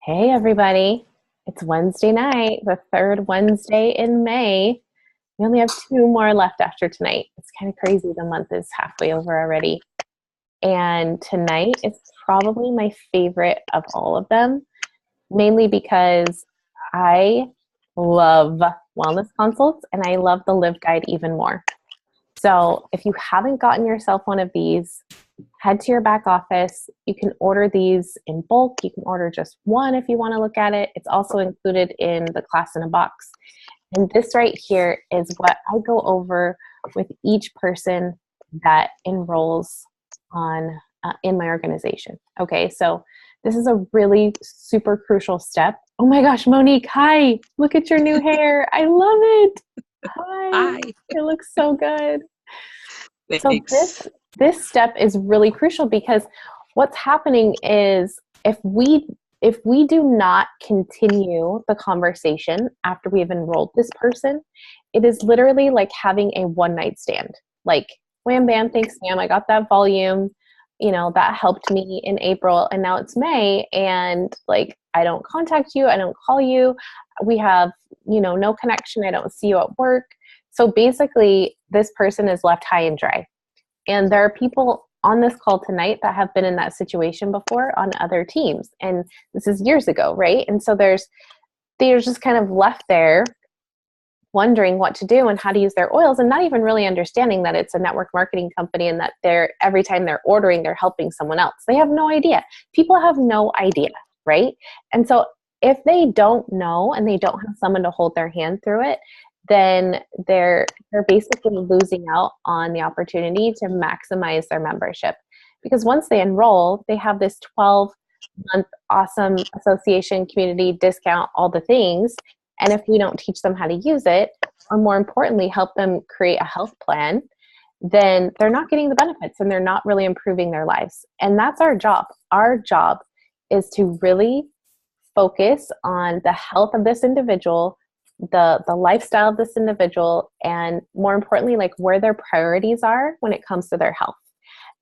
Hey, everybody. It's Wednesday night, the third Wednesday in May. We only have two more left after tonight. It's kind of crazy. The month is halfway over already. And tonight is probably my favorite of all of them, mainly because I love wellness consults and I love the Live Guide even more. So if you haven't gotten yourself one of these, head to your back office. You can order these in bulk. You can order just one if you want to look at it. It's also included in the class in a box. And this right here is what I go over with each person that enrolls on in my organization. Okay, so this is a really super crucial step. Oh my gosh, Monique, hi! Look at your new hair. I love it. Hi. Hi. It looks so good. So Thanks. this step is really crucial because what's happening is if we do not continue the conversation after we have enrolled this person, it is literally like having a one night stand. Like, wham bam, thanks Sam, I got that volume. That helped me in April and now it's May and like I don't contact you, I don't call you. We have, no connection. I don't see you at work. So basically, this person is left high and dry. And there are people on this call tonight that have been in that situation before on other teams. And this is years ago, right? And so they're just kind of left there wondering what to do and how to use their oils and not even really understanding that it's a network marketing company and that every time they're ordering, they're helping someone else. They have no idea. People have no idea, right? And so if they don't know and they don't have someone to hold their hand through it, then they're basically losing out on the opportunity to maximize their membership. Because once they enroll, they have this 12-month awesome association community discount, all the things. And if we don't teach them how to use it, or more importantly, help them create a health plan, then they're not getting the benefits and they're not really improving their lives. And that's our job. Our job is to really focus on the health of this individual, the lifestyle of this individual, and more importantly, like where their priorities are when it comes to their health.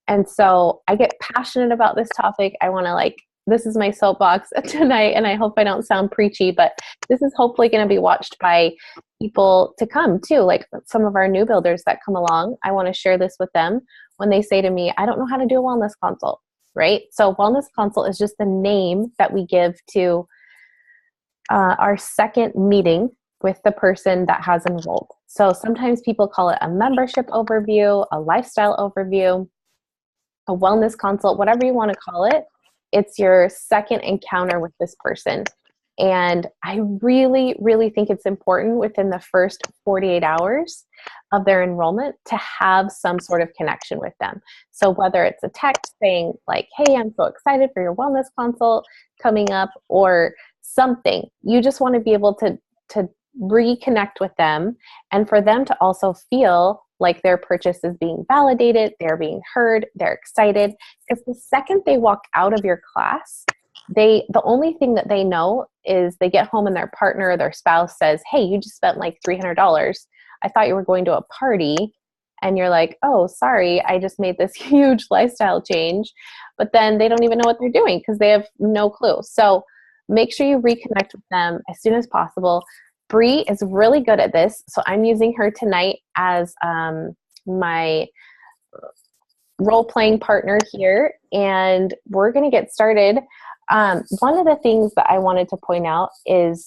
And so I get passionate about this topic. I want to this is my soapbox tonight, and I hope I don't sound preachy, but this is hopefully going to be watched by people to come too, like some of our new builders that come along. I want to share this with them when they say to me, I don't know how to do a wellness consult, right? So wellness consult is just the name that we give to our second meeting with the person that has enrolled. So sometimes people call it a membership overview, a lifestyle overview, a wellness consult, whatever you want to call it. It's your second encounter with this person. And I really, really think it's important within the first 48 hours of their enrollment to have some sort of connection with them. So whether it's a text saying like, hey, I'm so excited for your wellness consult coming up, or something, you just want to be able to reconnect with them and for them to also feel like their purchase is being validated, they're being heard, they're excited. Because the second they walk out of your class, the only thing that they know is they get home and their partner or their spouse says, hey, you just spent like $300. I thought you were going to a party. And you're like, oh, sorry, I just made this huge lifestyle change. But then they don't even know what they're doing because they have no clue. So make sure you reconnect with them as soon as possible. Bree is really good at this, so I'm using her tonight as my role-playing partner here, and we're going to get started. One of the things that I wanted to point out is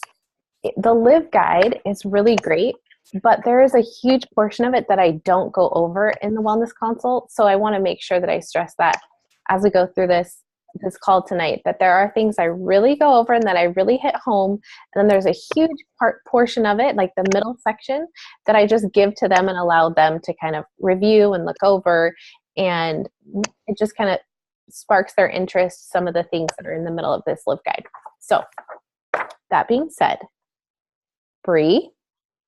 the Live Guide is really great, but there is a huge portion of it that I don't go over in the wellness consult, so I want to make sure that I stress that as we go through this call tonight, that there are things I really go over and that I really hit home. And then there's a huge portion of it, like the middle section, that I just give to them and allow them to kind of review and look over. And it just kind of sparks their interest, some of the things that are in the middle of this Live Guide. So that being said, Bree.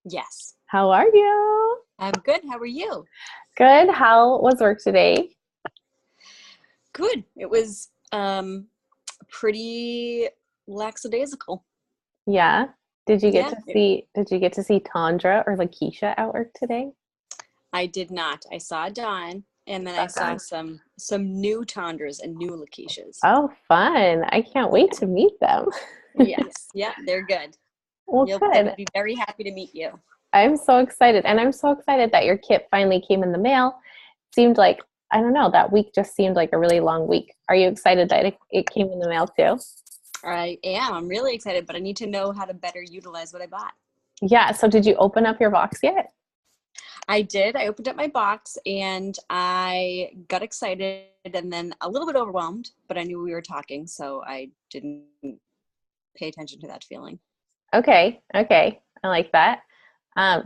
Yes. How are you? I'm good. How are you? Good. How was work today? Good. It was pretty lackadaisical. Yeah. Did you get to see Tandra or Lakeisha at work today? I did not. I saw Dawn And then I Back saw on. some new tundras and new lakeishes. Oh, fun. I can't wait to meet them. Yes. Yeah, they're good. Well, They good. would be very happy to meet you. I'm so excited. And I'm so excited that your kit finally came in the mail. Seemed like, I don't know, that week just seemed like a really long week. Are you excited that it came in the mail too? I am. I'm really excited, but I need to know how to better utilize what I bought. Yeah. So did you open up your box yet? I did. I opened up my box and I got excited and then a little bit overwhelmed, but I knew we were talking, so I didn't pay attention to that feeling. Okay. Okay. I like that.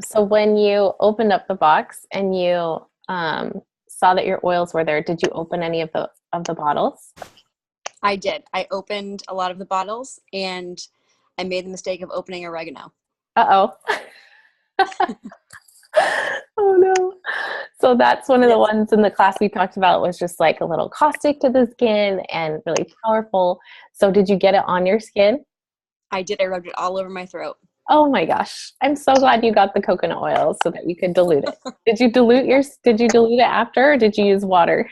So when you opened up the box and you saw that your oils were there, did you open any of the bottles? I did. I opened a lot of the bottles and I made the mistake of opening oregano. Uh-oh. Oh no. So that's one of the Yes, ones in the class we talked about was just like a little caustic to the skin and really powerful. So did you get it on your skin? I did. I rubbed it all over my throat. Oh my gosh. I'm so glad you got the coconut oil so that you could dilute it. Did you dilute it after or did you use water?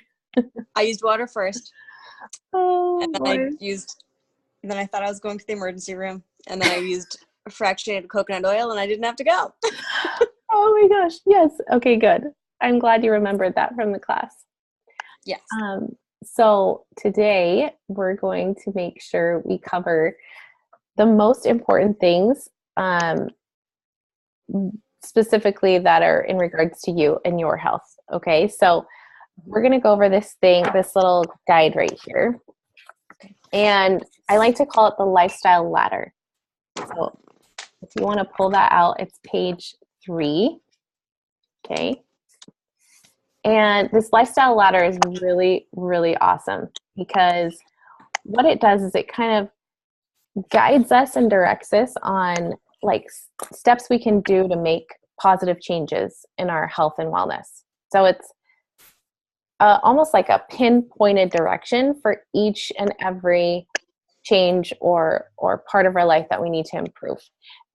I used water first and Oh then boy. then I thought I was going to the emergency room and then I used fractionated coconut oil and I didn't have to go. Oh my gosh. Yes. Okay, good. I'm glad you remembered that from the class. Yes. So today we're going to make sure we cover the most important things, specifically that are in regards to you and your health. Okay, so we're going to go over this little guide right here. And I like to call it the lifestyle ladder. So if you want to pull that out, it's page 3. Okay. And this lifestyle ladder is really, really awesome because what it does is it kind of guides us and directs us on like steps we can do to make positive changes in our health and wellness. So it's almost like a pinpointed direction for each and every change or part of our life that we need to improve.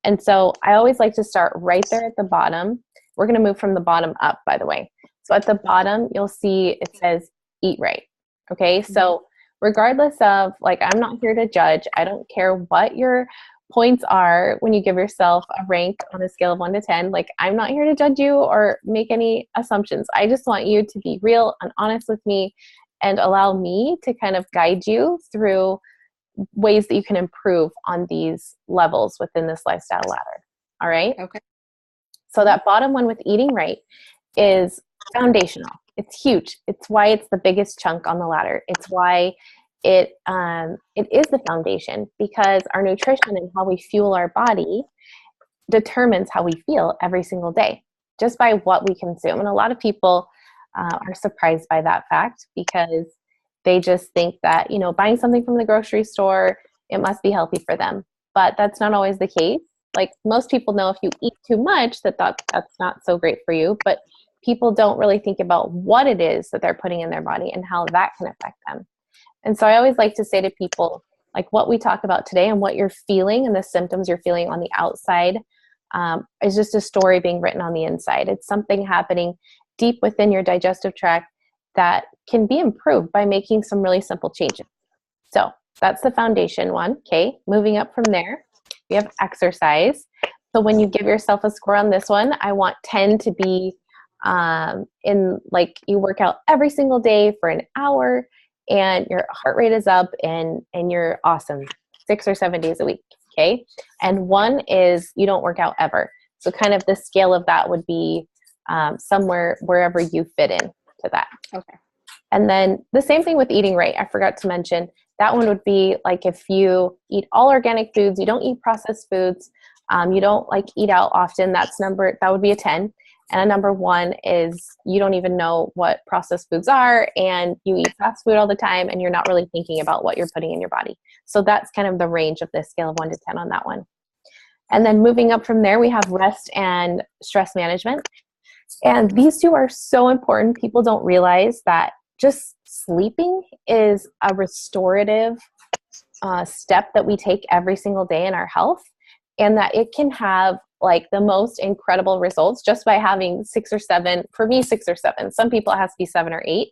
And so I always like to start right there at the bottom. We're going to move from the bottom up, by the way. So at the bottom, you'll see it says eat right. Okay. So regardless of, like, I'm not here to judge. I don't care what your points are when you give yourself a rank on a scale of 1 to 10. Like, I'm not here to judge you or make any assumptions. I just want you to be real and honest with me and allow me to kind of guide you through ways that you can improve on these levels within this lifestyle ladder. All right. Okay. So that bottom one with eating right is foundational. It's huge. It's why it's the biggest chunk on the ladder. It's why it is the foundation, because our nutrition and how we fuel our body determines how we feel every single day just by what we consume. And a lot of people are surprised by that fact because they just think that, you know, buying something from the grocery store, it must be healthy for them. But that's not always the case. Like, most people know if you eat too much, that's not so great for you. But people don't really think about what it is that they're putting in their body and how that can affect them. And so I always like to say to people, like, what we talk about today and what you're feeling and the symptoms you're feeling on the outside is just a story being written on the inside. It's something happening deep within your digestive tract that can be improved by making some really simple changes. So that's the foundation one. Okay, moving up from there, we have exercise. So when you give yourself a score on this one, I want 10 to be in, like, you work out every single day for an hour and your heart rate is up and you're awesome 6 or 7 days a week. Okay. And 1 is you don't work out ever. So kind of the scale of that would be somewhere wherever you fit in to that. Okay. And then the same thing with eating right. I forgot to mention that one would be like if you eat all organic foods, you don't eat processed foods, you don't like eat out often. That would be a 10. And a number 1 is you don't even know what processed foods are and you eat fast food all the time and you're not really thinking about what you're putting in your body. So that's kind of the range of this scale of 1 to 10 on that one. And then moving up from there, we have rest and stress management. And these two are so important. People don't realize that just sleeping is a restorative step that we take every single day in our health, and that it can have like the most incredible results just by having 6 or 7, for me, 6 or 7. Some people it has to be 7 or 8.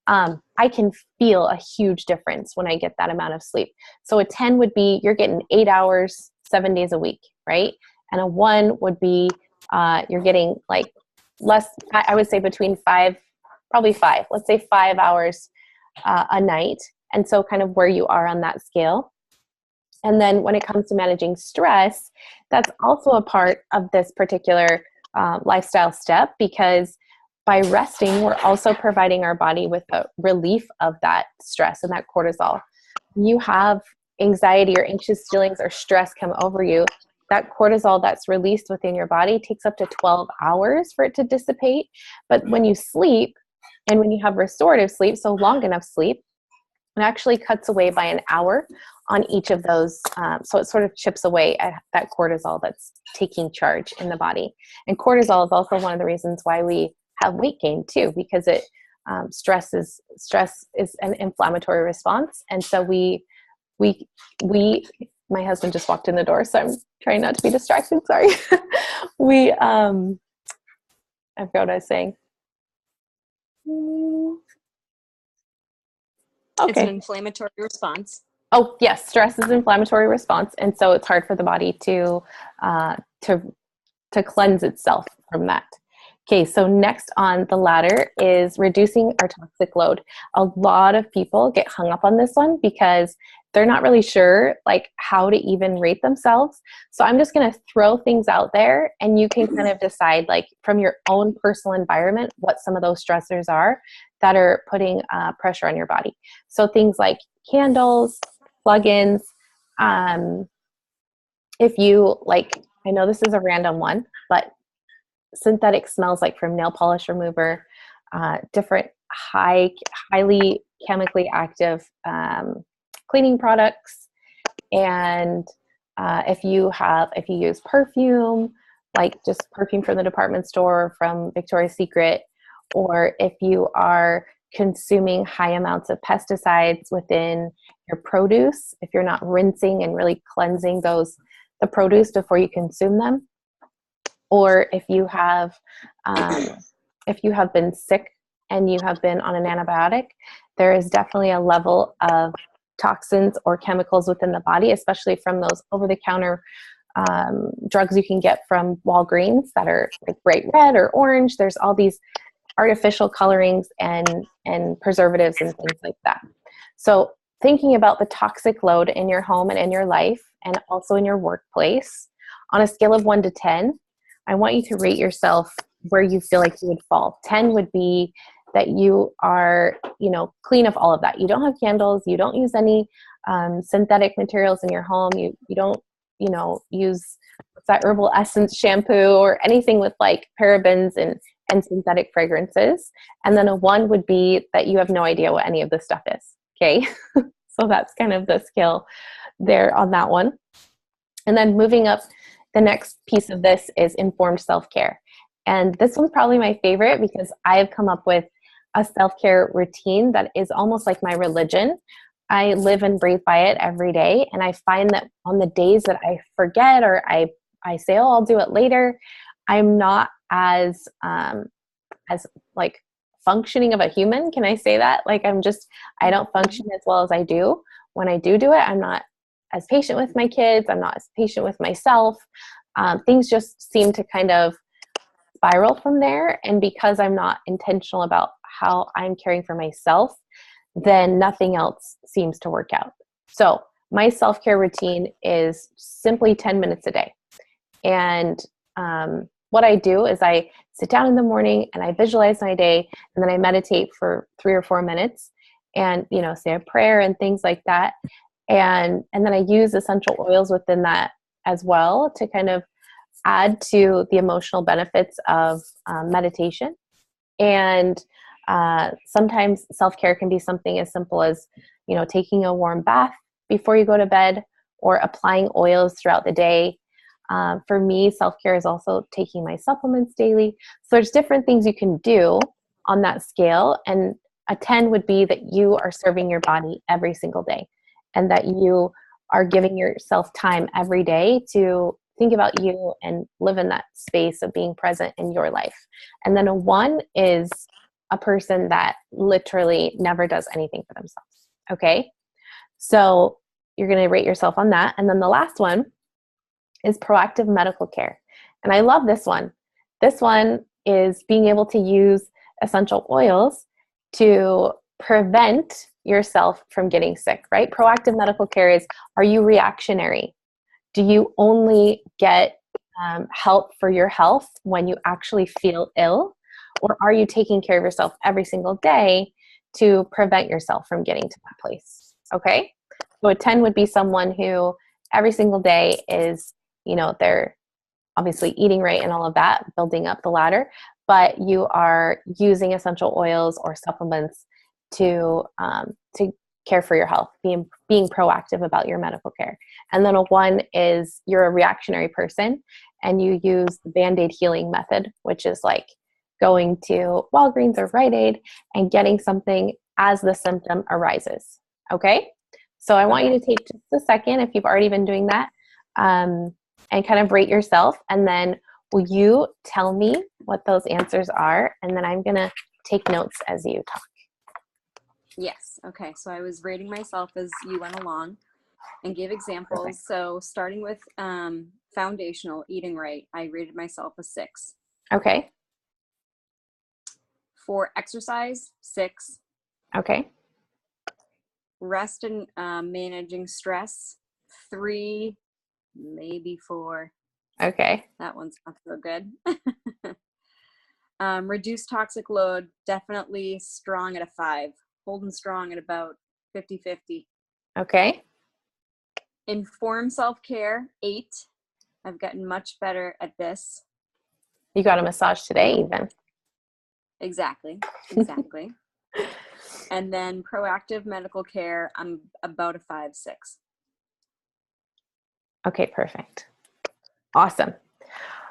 I can feel a huge difference when I get that amount of sleep. So a 10 would be you're getting 8 hours, 7 days a week, right? And a 1 would be you're getting like less, I would say between 5, probably 5, let's say 5 hours a night. And so kind of where you are on that scale. And then when it comes to managing stress, that's also a part of this particular lifestyle step, because by resting, we're also providing our body with a relief of that stress and that cortisol. You have anxiety or anxious feelings or stress come over you, that cortisol that's released within your body takes up to 12 hours for it to dissipate. But when you sleep and when you have restorative sleep, so long enough sleep, it actually cuts away by an hour on each of those. So it sort of chips away at that cortisol that's taking charge in the body. And cortisol is also one of the reasons why we have weight gain too, because it stress is an inflammatory response. And so we my husband just walked in the door, so I'm trying not to be distracted. Sorry. I forgot what I was saying. It's an Okay. inflammatory response. Oh, yes. Stress is an inflammatory response. And so it's hard for the body to cleanse itself from that. Okay, so next on the ladder is reducing our toxic load. A lot of people get hung up on this one because they're not really sure like how to even rate themselves. So I'm just going to throw things out there, and you can kind of decide like from your own personal environment what some of those stressors are that are putting pressure on your body. So things like candles, plugins. If you like, I know this is a random one, but synthetic smells like from nail polish remover, different highly chemically active cleaning products. And if you use perfume, like just perfume from the department store, from Victoria's Secret, or if you are consuming high amounts of pesticides within your produce, if you're not rinsing and really cleansing the produce before you consume them, or if you have been sick and you have been on an antibiotic, there is definitely a level of toxins or chemicals within the body, especially from those over-the-counter drugs you can get from Walgreens that are like bright red or orange. There's all these artificial colorings and preservatives and things like that. So thinking about the toxic load in your home and in your life and also in your workplace, on a scale of 1 to 10, I want you to rate yourself where you feel like you would fall. 10 would be that you are, clean of all of that. You don't have candles. You don't use any synthetic materials in your home. You don't, use that herbal essence shampoo or anything with like parabens and synthetic fragrances. And then a 1 would be that you have no idea what any of this stuff is. Okay. So that's kind of the scale there on that one. And then moving up, the next piece of this is informed self-care. And this one's probably my favorite because I've come up with a self-care routine that is almost like my religion. I live and breathe by it every day. And I find that on the days that I forget or I say, oh, I'll do it later, I'm not as like functioning of a human. Can I say that? Like I don't function as well as I do. When I do it, I'm not as patient with my kids. I'm not as patient with myself. Things just seem to kind of spiral from there. And because I'm not intentional about how I'm caring for myself, then nothing else seems to work out. So my self-care routine is simply 10 minutes a day. And what I do is I sit down in the morning and I visualize my day, and then I meditate for 3 or 4 minutes and, say a prayer and things like that. And then I use essential oils within that as well to kind of add to the emotional benefits of meditation. And sometimes self-care can be something as simple as, taking a warm bath before you go to bed or applying oils throughout the day. For me, self-care is also taking my supplements daily. So there's different things you can do on that scale. And a 10 would be that you are serving your body every single day and that you are giving yourself time every day to think about you and live in that space of being present in your life. And then a 1 is a person that literally never does anything for themselves. Okay. So you're going to rate yourself on that. And then the last one is proactive medical care. And I love this one. This one is being able to use essential oils to prevent yourself from getting sick, right? Proactive medical care is, are you reactionary? Do you only get help for your health when you actually feel ill? Or are you taking care of yourself every single day to prevent yourself from getting to that place? Okay. So a 10 would be someone who every single day is, they're obviously eating right and all of that, building up the ladder, but you are using essential oils or supplements to care for your health, being proactive about your medical care. And then a 1 is you're a reactionary person and you use the Band-Aid healing method, which is like going to Walgreens or Rite Aid and getting something as the symptom arises. Okay? So I want you to take just a second, if you've already been doing that, and kind of rate yourself. And then will you tell me what those answers are? And then I'm going to take notes as you talk. Yes. Okay. So I was rating myself as you went along and gave examples. Perfect. So starting with foundational, eating right, I rated myself a 6. Okay. For exercise, 6. Okay. Rest and managing stress, 3, maybe 4. Okay. That one's not so good. Reduce toxic load, definitely strong at a 5. Holding strong at about 50-50. Okay. Inform self-care, 8. I've gotten much better at this. You got a massage today even. Exactly. And then proactive medical care, I'm about a 5-6. Okay, perfect. Awesome.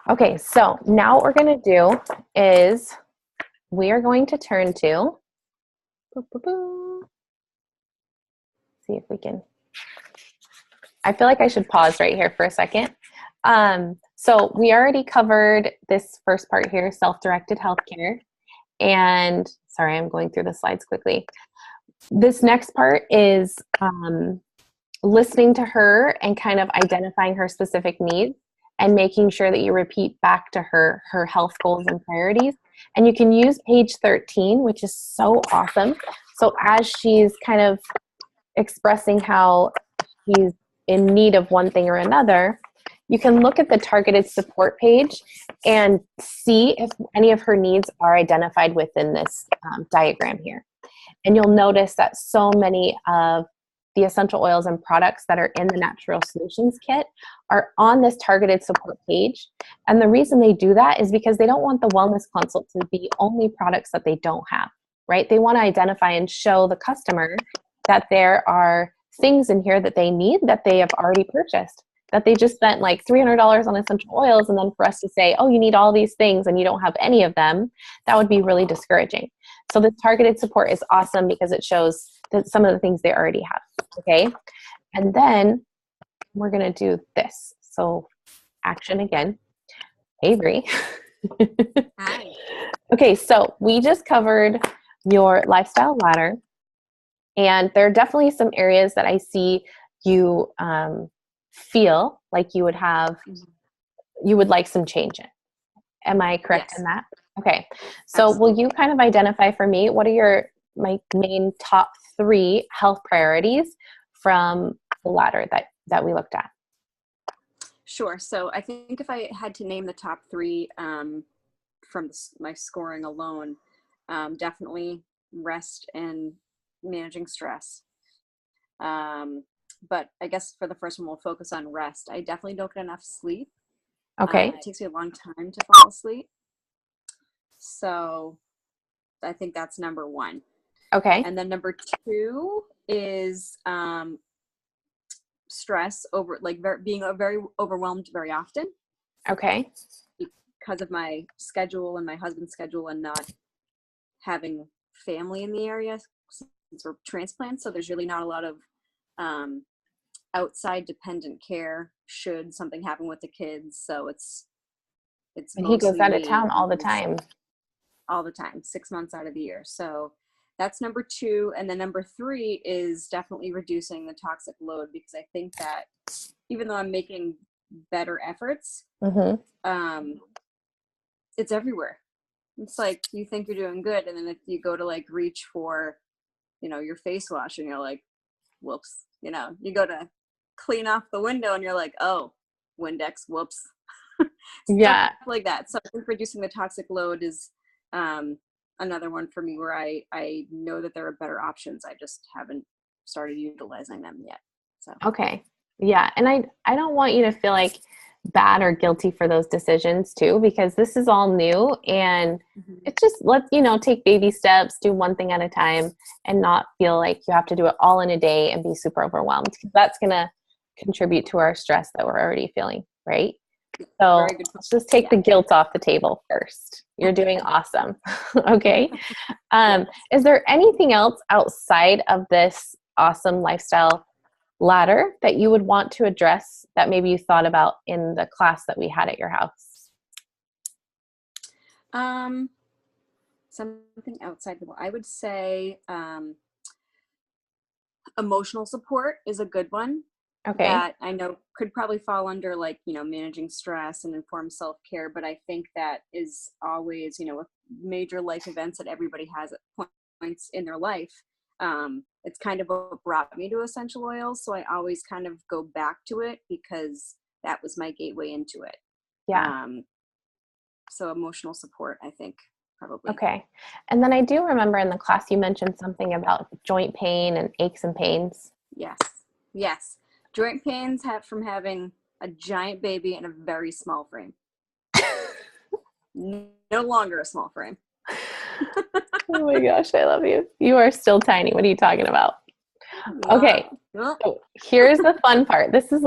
Okay, so now what we're going to do is we are going to turn to, see if we can, I feel like I should pause right here for a second. So we already covered this first part here, self-directed healthcare. And sorry, I'm going through the slides quickly. This next part is listening to her and kind of identifying her specific needs and making sure that you repeat back to her her health goals and priorities. And you can use page 13, which is so awesome. So as she's kind of expressing how she's in need of one thing or another, you can look at the targeted support page and see if any of her needs are identified within this diagram here. And you'll notice that so many of the essential oils and products that are in the Natural Solutions Kit are on this targeted support page. And the reason they do that is because they don't want the wellness consult to be only products that they don't have, right? They want to identify and show the customer that there are things in here that they need that they have already purchased, that they just spent like $300 on essential oils, and then for us to say, oh, you need all these things and you don't have any of them, that would be really discouraging. So the targeted support is awesome because it shows that some of the things they already have, okay? And then we're gonna do this. So action again. Avery. Hi. Okay, so we just covered your lifestyle ladder, and there are definitely some areas that I see you feel like you would like some change in. Am I correct in that? Okay. So Absolutely. will you kind of identify for me, what are my main top 3 health priorities from the ladder that we looked at? Sure. So I think if I had to name the top 3 from my scoring alone, definitely rest and managing stress. But I guess for the first one, we'll focus on rest. I definitely don't get enough sleep. Okay. It takes me a long time to fall asleep. So I think that's number 1. Okay. And then number 2 is stress over, like being very overwhelmed very often. Okay. Because of my schedule and my husband's schedule and not having family in the area since we're transplants. So there's really not a lot of outside dependent care should something happen with the kids. So it's And he goes mostly out of me town all the time. all the time, 6 months out of the year. So that's number two. And then number three is definitely reducing the toxic load, because I think that even though I'm making better efforts, it's everywhere. It's like you think you're doing good, and then if you go to like reach for, your face wash, and you're like, whoops. You go to clean off the window, and you're like, oh, Windex, whoops. Yeah. Stuff like that. So I think reducing the toxic load is another one for me, where I know that there are better options. I just haven't started utilizing them yet. So Okay. Yeah. And I don't want you to feel like bad or guilty for those decisions too, because this is all new, and it's just, let's, take baby steps, do one thing at a time, and not feel like you have to do it all in a day and be super overwhelmed, because that's going to contribute to our stress that we're already feeling. Right. So let's just take the guilt off the table first. You're doing awesome. Okay. Is there anything else outside of this awesome lifestyle ladder that you would want to address that maybe you thought about in the class that we had at your house? Something outside the, I would say, emotional support is a good one. Okay. That I know could probably fall under like, managing stress and informed self-care. But I think that is always, with major life events that everybody has at points in their life. It's kind of what brought me to essential oils. So I always kind of go back to it because that was my gateway into it. Yeah. So emotional support, I think, probably. Okay. And then I do remember in the class you mentioned something about joint pain and aches and pains. Yes. Joint pains from having a giant baby in a very small frame. No longer a small frame. Oh my gosh, I love you. You are still tiny. What are you talking about? Okay. So here's the fun part. This is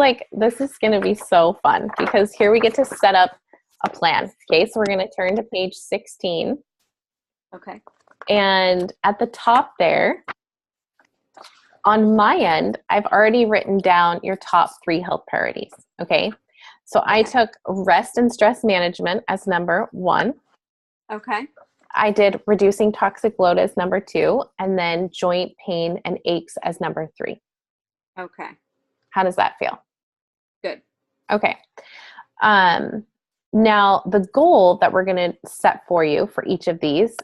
going to be so fun, because here we get to set up a plan. Okay. So we're going to turn to page 16. Okay. And at the top there, on my end, I've already written down your top 3 health priorities. Okay. So I took rest and stress management as number 1. Okay. I did reducing toxic load as number 2, and then joint pain and aches as number 3. Okay. How does that feel? Good. Okay. Now the goal that we're going to set for you for each of these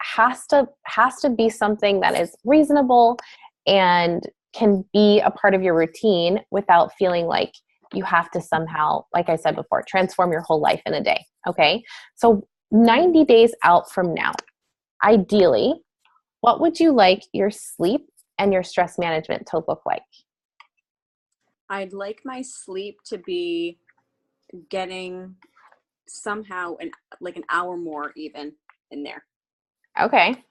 has to be something that is reasonable and can be a part of your routine without feeling like you have to somehow, like I said before, transform your whole life in a day. Okay. So 90 days out from now, ideally, what would you like your sleep and your stress management to look like? I'd like my sleep to be getting somehow an hour more even in there. Okay.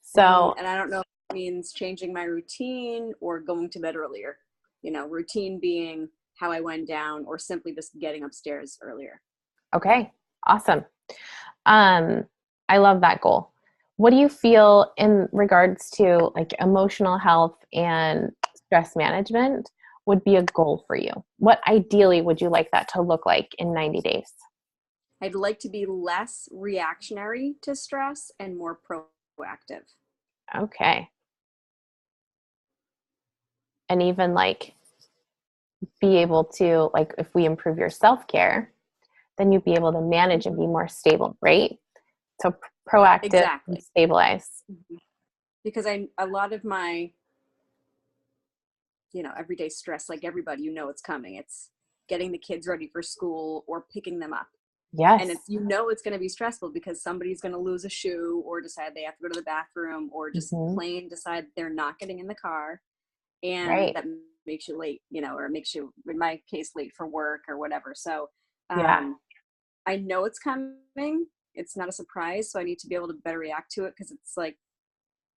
So, and I don't know if it means changing my routine or going to bed earlier. Routine being how I went down, or simply just getting upstairs earlier. Okay. Awesome. I love that goal. What do you feel in regards to like emotional health and stress management would be a goal for you? What ideally would you like that to look like in 90 days? I'd like to be less reactionary to stress and more proactive. Okay. And even like be able to, like, if we improve your self-care, then you'd be able to manage and be more stable, right? So proactive and stabilize. Because a lot of my, everyday stress, like everybody, it's coming. It's getting the kids ready for school or picking them up. Yes. And it's going to be stressful because somebody's going to lose a shoe or decide they have to go to the bathroom or just plain decide they're not getting in the car. And that makes you late, or makes you, in my case, late for work or whatever. So I know it's coming. It's not a surprise. So I need to be able to better react to it, because it's like,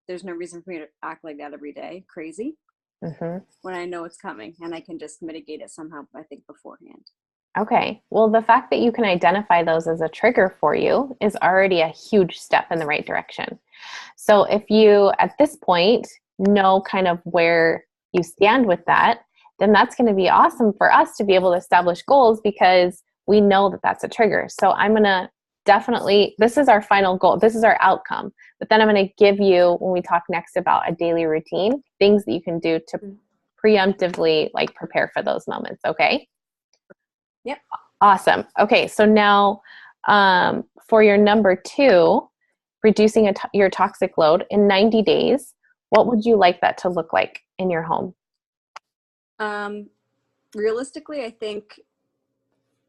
there's no reason for me to act like that every day. Crazy. When I know it's coming, and I can just mitigate it somehow, I think, beforehand. Okay. Well, the fact that you can identify those as a trigger for you is already a huge step in the right direction. So if you, at this point, know kind of where you stand with that, then that's going to be awesome for us to be able to establish goals because we know that that's a trigger. So I'm going to definitely, this is our final goal. This is our outcome. But then I'm going to give you, when we talk next about a daily routine, things that you can do to preemptively like prepare for those moments. Okay. Yep. Awesome. Okay. So now for your number 2, reducing your toxic load in 90 days, what would you like that to look like in your home? Realistically, I think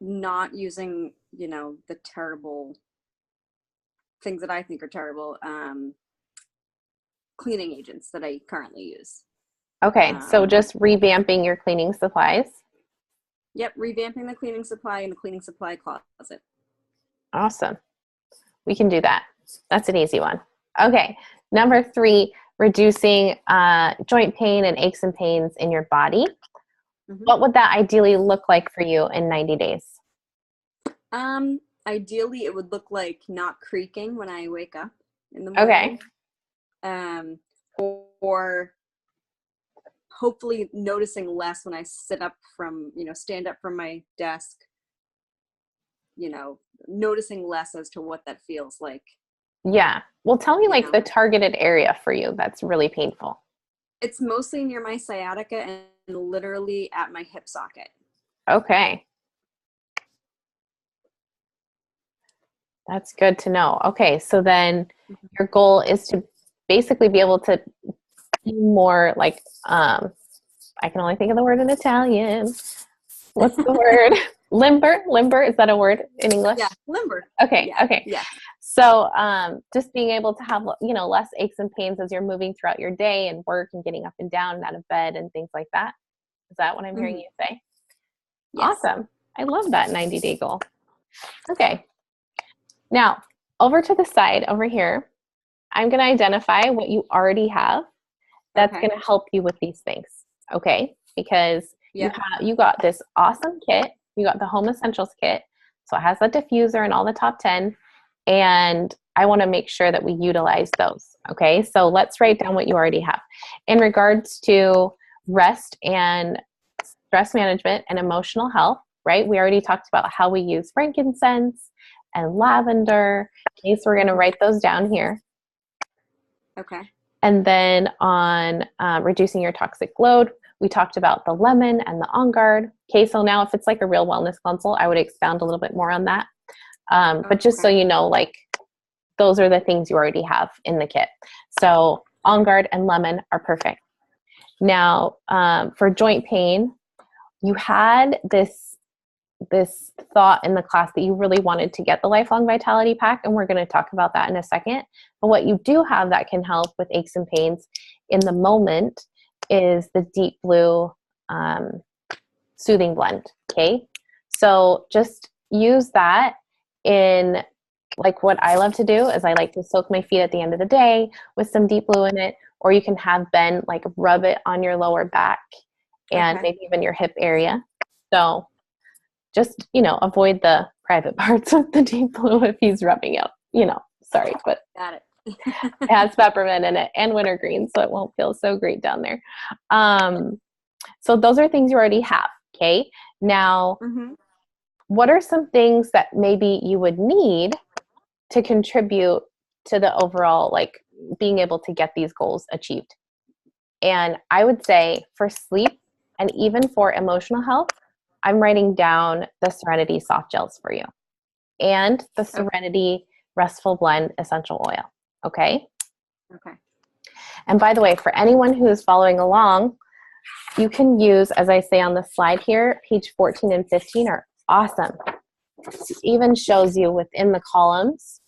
not using, the terrible things that I think are terrible, cleaning agents that I currently use. Okay, so just revamping your cleaning supplies. Yep, revamping the cleaning supply and the cleaning supply closet. Awesome. We can do that. That's an easy one. Okay, number 3, reducing joint pain and aches and pains in your body. Mm-hmm. What would that ideally look like for you in 90 days? Ideally, it would look like not creaking when I wake up in the morning. Okay. Or hopefully noticing less when I sit up from, stand up from my desk, noticing less as to what that feels like. Yeah. Well, tell me like the targeted area for you that's really painful. It's mostly near my sciatica and literally at my hip socket. Okay. That's good to know. Okay. So then your goal is to basically be able to be more like, I can only think of the word in Italian. What's the word? Limber? Limber? Is that a word in English? Yeah, limber. Okay. Yeah. Okay. Yeah. So just being able to have, less aches and pains as you're moving throughout your day and work and getting up and down and out of bed and things like that. Is that what I'm hearing you say? Yes. Awesome. I love that 90-day goal. Okay. Now, over to the side over here, I'm going to identify what you already have that's going to help you with these things. Okay? Because you got this awesome kit. You got the Home Essentials kit. So it has the diffuser and all the top 10. And I want to make sure that we utilize those. Okay, so let's write down what you already have. In regards to rest and stress management and emotional health, right? We already talked about how we use frankincense and lavender. Okay, so we're going to write those down here. Okay. And then on reducing your toxic load, we talked about the lemon and the On Guard. Okay, so now if it's like a real wellness consult, I would expound a little bit more on that. But just so you know, like those are the things you already have in the kit. So On Guard and lemon are perfect. Now, for joint pain, you had this thought in the class that you really wanted to get the Lifelong Vitality Pack, and we're going to talk about that in a second. But what you do have that can help with aches and pains in the moment is the Deep Blue Soothing Blend. Okay, so just use that. In like what I love to do is I like to soak my feet at the end of the day with some Deep Blue in it, or you can have Ben like rub it on your lower back and maybe even your hip area. So just, avoid the private parts of the Deep Blue if he's rubbing it, sorry, but got it. It has peppermint in it and wintergreen, so it won't feel so great down there. So those are things you already have. Okay. Now, what are some things that maybe you would need to contribute to the overall, like being able to get these goals achieved? And I would say for sleep and even for emotional health, I'm writing down the Serenity soft gels for you and the Serenity Restful Blend essential oil. Okay. Okay. And by the way, for anyone who is following along, you can use, as I say on the slide here, page 14 and 15 are awesome. It even shows you within the columns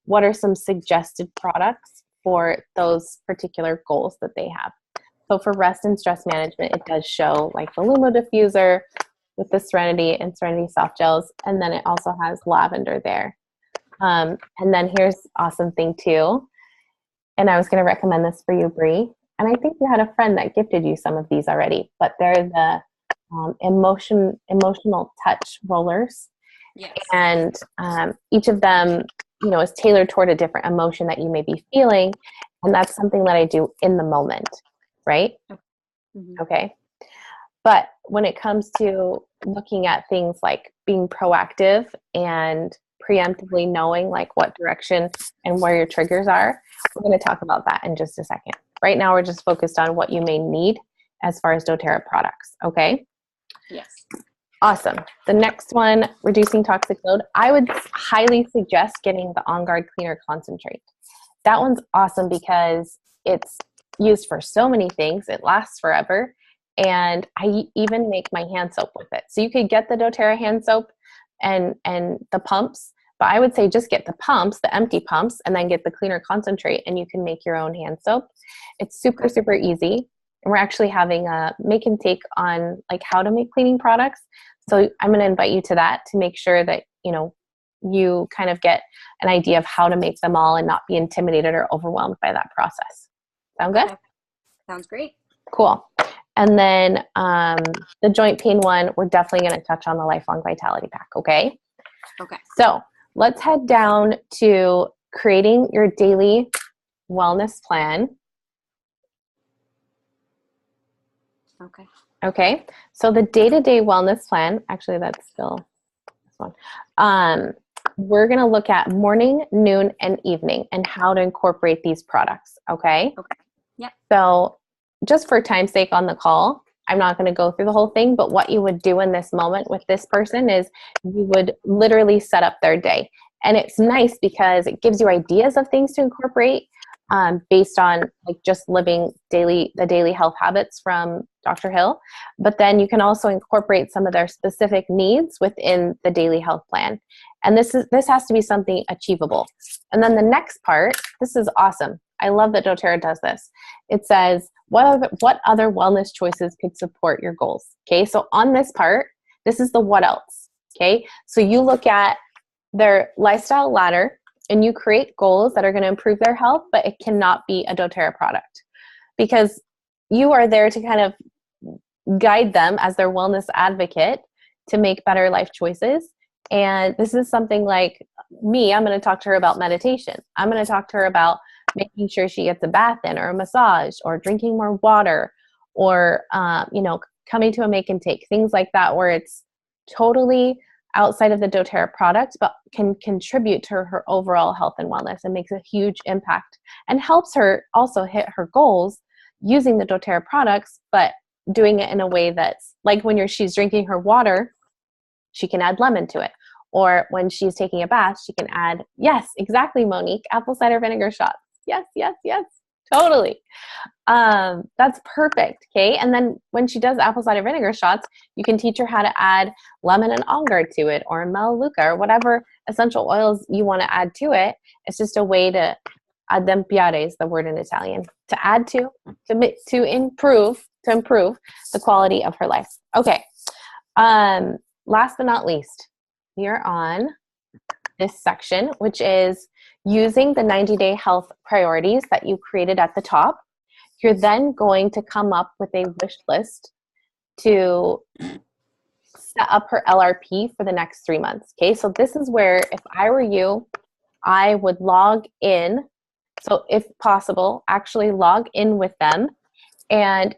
what are some suggested products for those particular goals that they have. So for rest and stress management, it does show like the Lumo diffuser with the Serenity and Serenity soft gels, and then it also has lavender there. And then here's awesome thing too, and I was going to recommend this for you, Bree, and I think you had a friend that gifted you some of these already, but they're the emotional touch rollers. Yes. And each of them, is tailored toward a different emotion that you may be feeling, and that's something that I do in the moment, right? Mm-hmm. Okay. But when it comes to looking at things like being proactive and preemptively knowing like what direction and where your triggers are, we're going to talk about that in just a second. Right now, we're just focused on what you may need as far as doTERRA products. Okay? Yes. Awesome. The next one, reducing toxic load. I would highly suggest getting the On Guard Cleaner Concentrate. That one's awesome because it's used for so many things. It lasts forever. And I even make my hand soap with it. So you could get the doTERRA hand soap and the pumps, but I would say just get the pumps, the empty pumps, and then get the cleaner concentrate, and you can make your own hand soap. It's super, super easy. And we're actually having a make and take on like how to make cleaning products. So I'm going to invite you to that to make sure that, you kind of get an idea of how to make them all and not be intimidated or overwhelmed by that process. Sound good? Okay. Sounds great. Cool. And then the joint pain one, we're definitely going to touch on the Lifelong Vitality Pack, okay? Okay. So let's head down to creating your daily wellness plan. Okay. Okay. So the day-to-day wellness plan, actually that's still this one. We're going to look at morning, noon, and evening and how to incorporate these products, okay? Okay. Yeah. So just for time's sake on the call, I'm not going to go through the whole thing, but what you would do in this moment with this person is you would literally set up their day. And it's nice because it gives you ideas of things to incorporate based on like just living the daily health habits from Dr. Hill. But then you can also incorporate some of their specific needs within the daily health plan. And this has to be something achievable. And then the next part, this is awesome. I love that doTERRA does this. It says, what other wellness choices could support your goals? Okay, so on this part, this is the what else. Okay, so you look at their lifestyle ladder and you create goals that are going to improve their health, but it cannot be a doTERRA product because you are there to kind of guide them as their wellness advocate to make better life choices. And this is something like me, I'm going to talk to her about meditation. I'm going to talk to her about making sure she gets a bath in or a massage or drinking more water or, coming to a make and take, things like that, where it's totally outside of the doTERRA product, but can contribute to her overall health and wellness and makes a huge impact and helps her also hit her goals using the doTERRA products, but doing it in a way that's like when she's drinking her water, she can add lemon to it. Or when she's taking a bath, she can add, yes, exactly, Monique, apple cider vinegar shots. Yes, yes, yes, totally. That's perfect, okay? And then when she does apple cider vinegar shots, you can teach her how to add lemon and On Guard to it or Melaleuca or whatever essential oils you want to add to it. It's just a way to addempiare is the word in Italian, to add to improve the quality of her life. Okay. Last but not least, we are on this section, which is using the 90-day health priorities that you created at the top. You're then going to come up with a wish list to set up her LRP for the next 3 months. Okay, so this is where if I were you, I would log in. So if possible, actually log in with them. And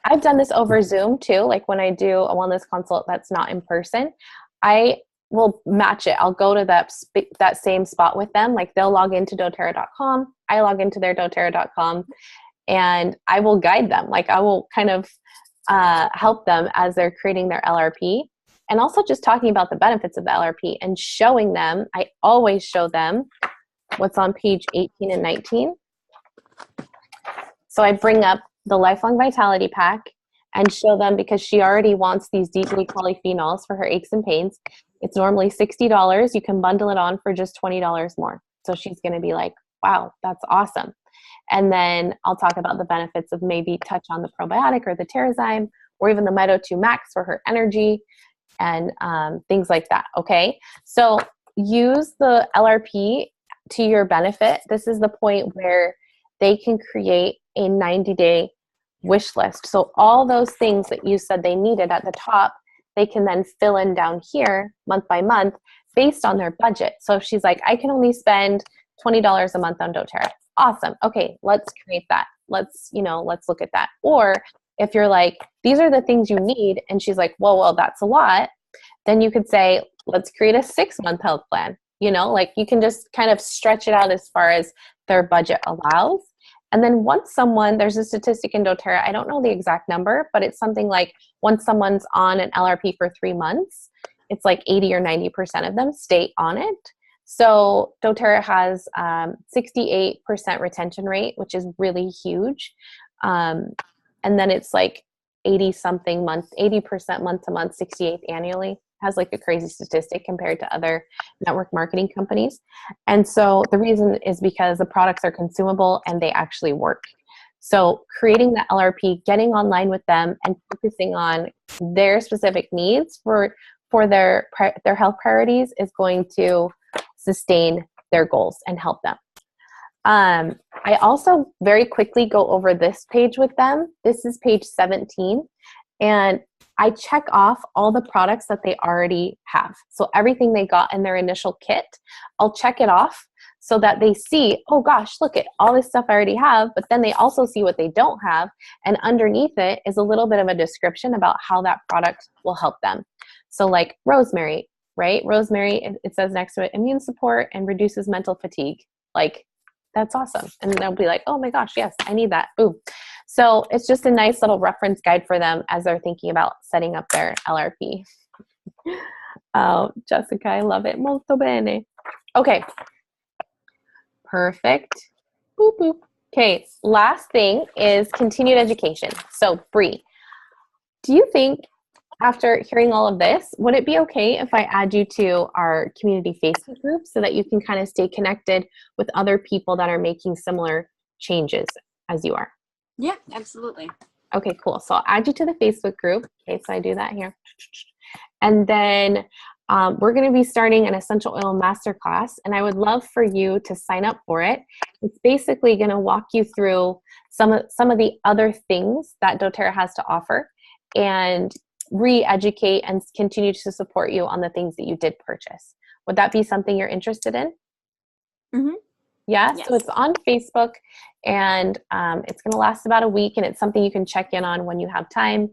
I've done this over Zoom too. Like when I do a wellness consult that's not in person, I will match it. I'll go to that same spot with them. Like they'll log into doTERRA.com. I log into their doTERRA.com and I will guide them. Like I will kind of help them as they're creating their LRP and also just talking about the benefits of the LRP and showing them. I always show them what's on page 18 and 19. So I bring up the Lifelong Vitality Pack and show them, because she already wants these deep polyphenols for her aches and pains. It's normally $60. You can bundle it on for just $20 more. So she's going to be like, wow, that's awesome. And then I'll talk about the benefits of maybe touch on the probiotic or the Terrazyme or even the Mito 2 Max for her energy and things like that. Okay. So use the LRP to your benefit. This is the point where they can create a 90-day wish list. So all those things that you said they needed at the top, they can then fill in down here month by month based on their budget. So if she's like, I can only spend $20 a month on doTERRA. Awesome. Okay, let's create that. Let's look at that. Or if you're like, these are the things you need, and she's like, well, that's a lot, then you could say, let's create a 6-month health plan. Like you can just kind of stretch it out as far as their budget allows. And then once there's a statistic in doTERRA, I don't know the exact number, but it's something like once someone's on an LRP for 3 months, it's like 80 or 90% of them stay on it. So doTERRA has 68% retention rate, which is really huge. And then it's like 80% month to month, 68 annually. Has like a crazy statistic compared to other network marketing companies. And so the reason is because the products are consumable and they actually work. So creating the LRP, getting online with them and focusing on their specific needs for their health priorities is going to sustain their goals and help them. I also very quickly go over this page with them. This is page 17. And I check off all the products that they already have. So everything they got in their initial kit, I'll check it off so that they see, oh gosh, look at all this stuff I already have, but then they also see what they don't have. And underneath it is a little bit of a description about how that product will help them. So like rosemary, right? Rosemary, it says next to it, immune support and reduces mental fatigue. Like, that's awesome. And they'll be like, oh my gosh, yes, I need that. Ooh. So it's just a nice little reference guide for them as they're thinking about setting up their LRP. Oh, Jessica, I love it. Molto bene. Okay. Perfect. Boop, boop. Okay, last thing is continued education. So Bree, do you think after hearing all of this, would it be okay if I add you to our community Facebook group so that you can kind of stay connected with other people that are making similar changes as you are? Yeah, absolutely. Okay, cool. So I'll add you to the Facebook group. Okay, so I do that here. And then we're going to be starting an essential oil masterclass, and I would love for you to sign up for it. It's basically going to walk you through some of the other things that doTERRA has to offer and re-educate and continue to support you on the things that you did purchase. Would that be something you're interested in? Mm-hmm. Yeah, Yes. so it's on Facebook, and it's going to last about a week, and it's something you can check in on when you have time.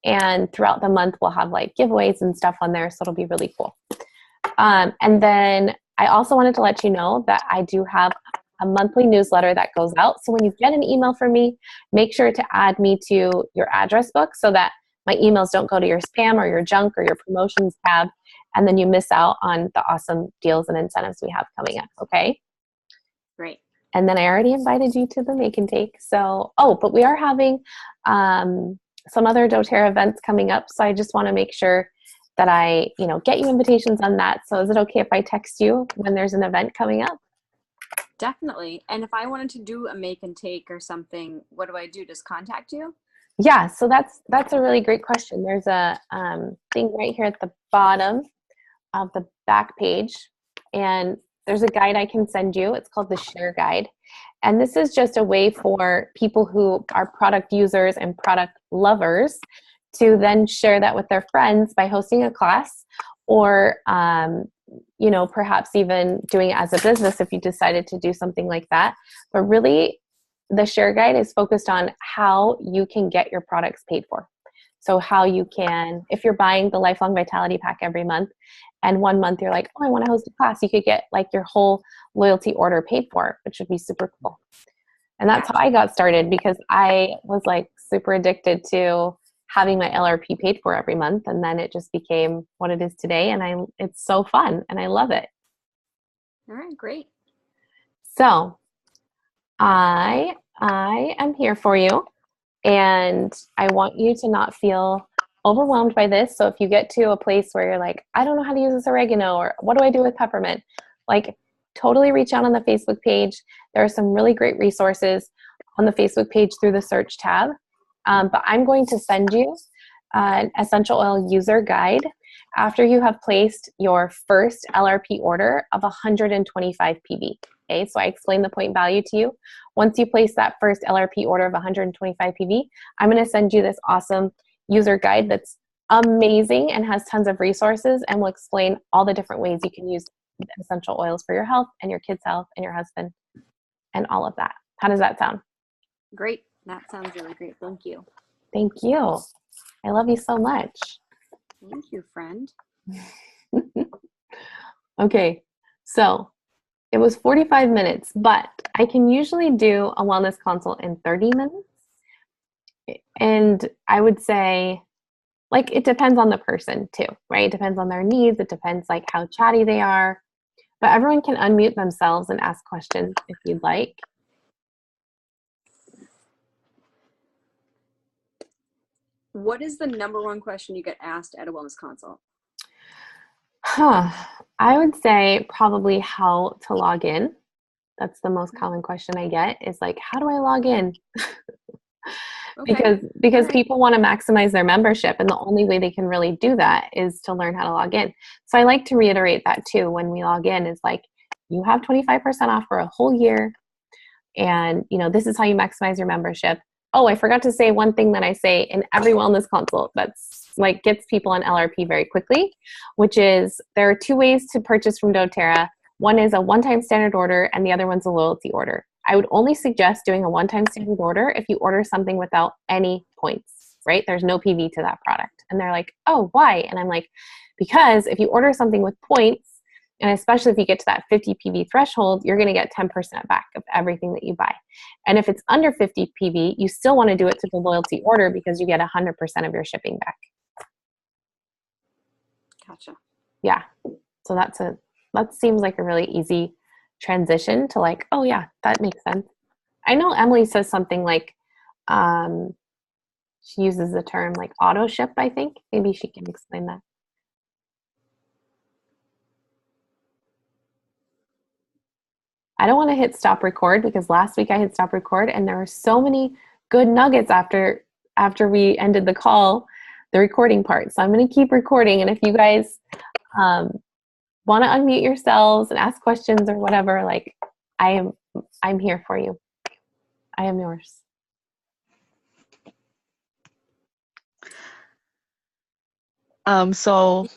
And throughout the month, we'll have like giveaways and stuff on there, so it'll be really cool. And then I also wanted to let you know that I do have a monthly newsletter that goes out. So when you get an email from me, make sure to add me to your address book so that my emails don't go to your spam or your junk or your promotions tab, and then you miss out on the awesome deals and incentives we have coming up, okay? Great. And then I already invited you to the Make and Take. So, but we are having some other doTERRA events coming up. So I just want to make sure that I, get you invitations on that. So is it okay if I text you when there's an event coming up? Definitely. And if I wanted to do a Make and Take or something, what do I do? Just contact you? Yeah, so that's a really great question. There's a thing right here at the bottom of the back page, and there's a guide I can send you. It's called the Share Guide. And this is just a way for people who are product users and product lovers to then share that with their friends by hosting a class or, perhaps even doing it as a business if you decided to do something like that. But really, the Share Guide is focused on how you can get your products paid for. So how you can, if you're buying the Lifelong Vitality Pack every month, and one month you're like, oh, I want to host a class, you could get like your whole loyalty order paid for, which would be super cool. And that's how I got started, because I was like super addicted to having my LRP paid for every month. And then it just became what it is today. And it's so fun and I love it. All right, great. So I am here for you, and I want you to not feel overwhelmed by this. So if you get to a place where you're like, I don't know how to use this oregano, or what do I do with peppermint? Like, totally reach out on the Facebook page. There are some really great resources on the Facebook page through the search tab. But I'm going to send you an essential oil user guide after you have placed your first LRP order of 125 PV. Okay, so I explained the point value to you. Once you place that first LRP order of 125 PV, I'm going to send you this awesome user guide that's amazing and has tons of resources and will explain all the different ways you can use essential oils for your health and your kids' health and your husband and all of that. How does that sound? Great. That sounds really great. Thank you. Thank you. I love you so much. Thank you, friend. Okay, so it was 45 minutes, but I can usually do a wellness consult in 30 minutes. And I would say, like, it depends on the person too, right? It depends on their needs. It depends like how chatty they are. But everyone can unmute themselves and ask questions if you'd like. What is the number one question you get asked at a wellness consult? I would say probably how to log in. That's the most common question I get is like, how do I log in? Okay. Because All right. people want to maximize their membership, and the only way they can really do that is to learn how to log in. So I like to reiterate that too when we log in is like, you have 25% off for a whole year, and this is how you maximize your membership. Oh, I forgot to say one thing that I say in every wellness consult that's like gets people on LRP very quickly, which is there are 2 ways to purchase from doTERRA. One is a one-time standard order, and the other one's a loyalty order. I would only suggest doing a one-time standard order if you order something without any points, right? There's no PV to that product. And they're like, oh, why? And I'm like, because if you order something with points, and especially if you get to that 50 PV threshold, you're going to get 10% back of everything that you buy. And if it's under 50 PV, you still want to do it to the loyalty order because you get 100% of your shipping back. Gotcha. Yeah. So that seems like a really easy transition to like, oh yeah, that makes sense. I know Emily says something like, she uses the term like auto ship, I think. Maybe she can explain that. I don't want to hit stop record because last week I hit stop record and there were so many good nuggets after we ended the call, the recording part. So I'm going to keep recording. And if you guys want to unmute yourselves and ask questions or whatever, like I'm here for you. I am yours. So,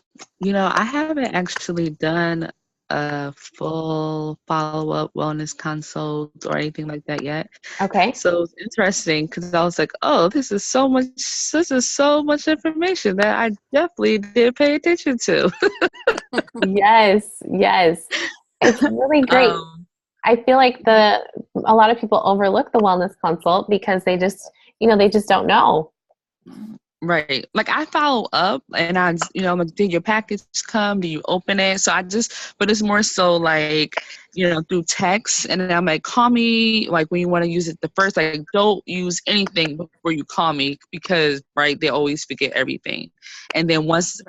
I haven't actually done a full follow-up wellness consult or anything like that yet. Okay. So it's interesting because I was like, oh, this is so much information that I definitely did pay attention to. Yes. It's really great. I feel like a lot of people overlook the wellness consult because they just don't know. Right. Like I follow up and I'm like, did your package come? Do you open it? So but it's more so like, through text. And then I'm like, call me like when you want to use it the first, like don't use anything before you call me because, right, they always forget everything. And then once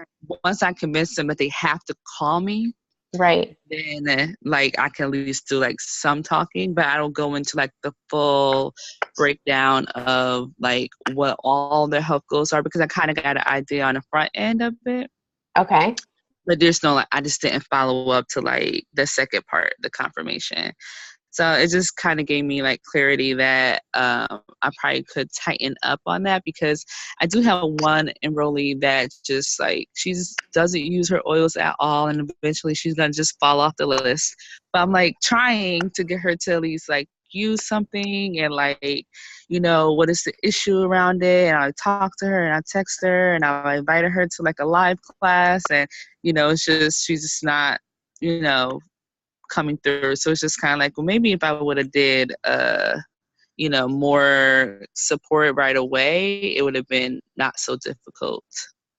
I convince them that they have to call me, right, then like I can at least do like some talking, but I don't go into like the full breakdown of like what all their health goals are because I kind of got an idea on the front end of it. Okay. But there's no, like, I just didn't follow up to like the second part, the confirmation. So it just kind of gave me like clarity that I probably could tighten up on that because I do have one enrollee that just like she just doesn't use her oils at all, and eventually she's gonna just fall off the list. But I'm like trying to get her to at least like use something and like what is the issue around it, and I talk to her and I text her and I invited her to like a live class, and it's just she's just not coming through. So it's just kind of like, well, maybe if I would have did more support right away, it would have been not so difficult.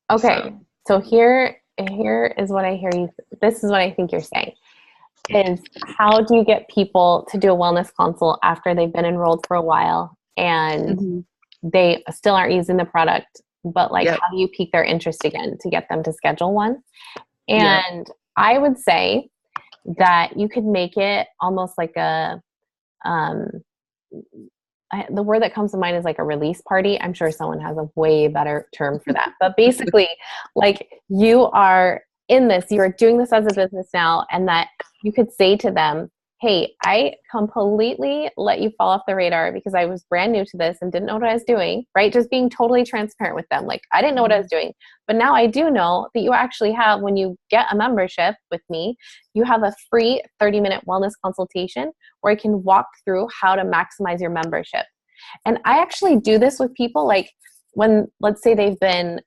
Okay. So here is what I hear you. This is what I think you're saying is how do you get people to do a wellness consult after they've been enrolled for a while and they still aren't using the product, but like how do you pique their interest again to get them to schedule one? And I would say that you could make it almost like the word that comes to mind is like a release party. I'm sure someone has a way better term for that. But basically, like you are in this, you are doing this as a business now, and that you could say to them, hey, I completely let you fall off the radar because I was brand new to this and didn't know what I was doing, right? Just being totally transparent with them. Like, I didn't know what I was doing, but now I do know that you actually have, when you get a membership with me, you have a free 30-minute wellness consultation where I can walk through how to maximize your membership. And I actually do this with people. Like, when, let's say they've been